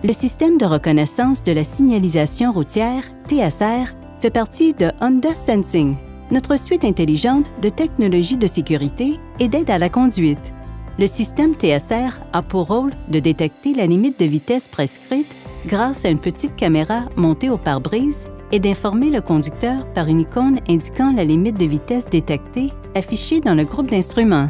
Le système de reconnaissance de la signalisation routière, TSR, fait partie de Honda Sensing, notre suite intelligente de technologies de sécurité et d'aide à la conduite. Le système TSR a pour rôle de détecter la limite de vitesse prescrite grâce à une petite caméra montée au pare-brise et d'informer le conducteur par une icône indiquant la limite de vitesse détectée affichée dans le groupe d'instruments.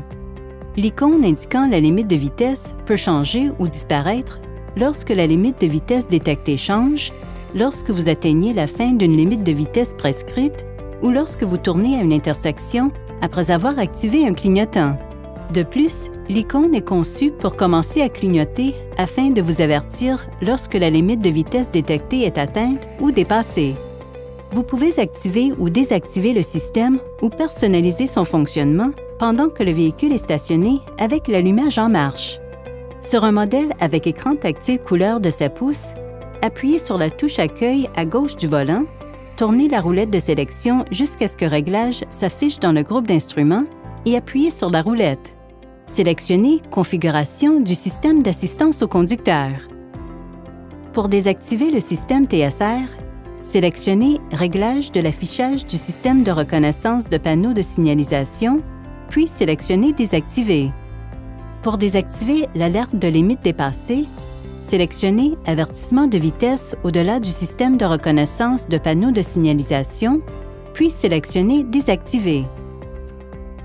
L'icône indiquant la limite de vitesse peut changer ou disparaître lorsque la limite de vitesse détectée change, lorsque vous atteignez la fin d'une limite de vitesse prescrite ou lorsque vous tournez à une intersection après avoir activé un clignotant. De plus, l'icône est conçue pour commencer à clignoter afin de vous avertir lorsque la limite de vitesse détectée est atteinte ou dépassée. Vous pouvez activer ou désactiver le système ou personnaliser son fonctionnement pendant que le véhicule est stationné avec l'allumage en marche. Sur un modèle avec écran tactile couleur de 7 pouces, appuyez sur la touche Accueil à gauche du volant, tournez la roulette de sélection jusqu'à ce que Réglage s'affiche dans le groupe d'instruments et appuyez sur la roulette. Sélectionnez Configuration du système d'assistance au conducteur. Pour désactiver le système TSR, sélectionnez Réglage de l'affichage du système de reconnaissance de panneaux de signalisation, puis sélectionnez Désactiver. Pour désactiver l'alerte de limite dépassée, sélectionnez Avertissement de vitesse au-delà du système de reconnaissance de panneaux de signalisation, puis sélectionnez Désactiver.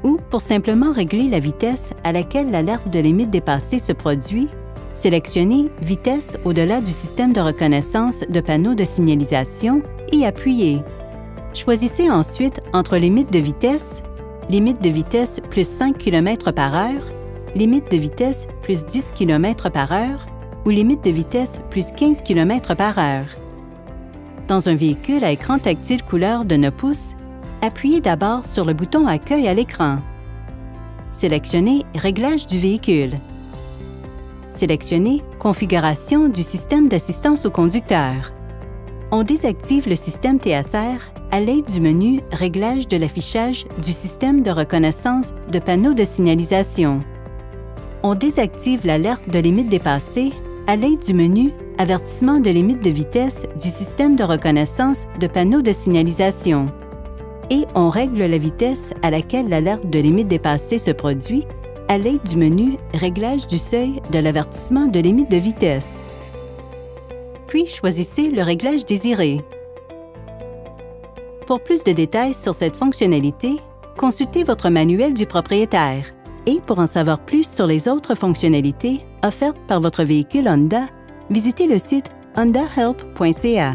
Ou pour simplement régler la vitesse à laquelle l'alerte de limite dépassée se produit, sélectionnez Vitesse au-delà du système de reconnaissance de panneaux de signalisation et appuyez. Choisissez ensuite entre limite de vitesse plus 5 km/h, limite de vitesse plus 10 km/h ou limite de vitesse plus 15 km/h. Dans un véhicule à écran tactile couleur de 9 pouces, appuyez d'abord sur le bouton Accueil à l'écran. Sélectionnez Réglage du véhicule. Sélectionnez Configuration du système d'assistance au conducteur. On désactive le système TSR à l'aide du menu Réglage de l'affichage du système de reconnaissance de panneaux de signalisation. On désactive l'alerte de limite dépassée à l'aide du menu Avertissement de limite de vitesse du système de reconnaissance de panneaux de signalisation. Et on règle la vitesse à laquelle l'alerte de limite dépassée se produit à l'aide du menu Réglage du seuil de l'avertissement de limite de vitesse. Puis choisissez le réglage désiré. Pour plus de détails sur cette fonctionnalité, consultez votre manuel du propriétaire. Et pour en savoir plus sur les autres fonctionnalités offertes par votre véhicule Honda, visitez le site hondahelp.ca.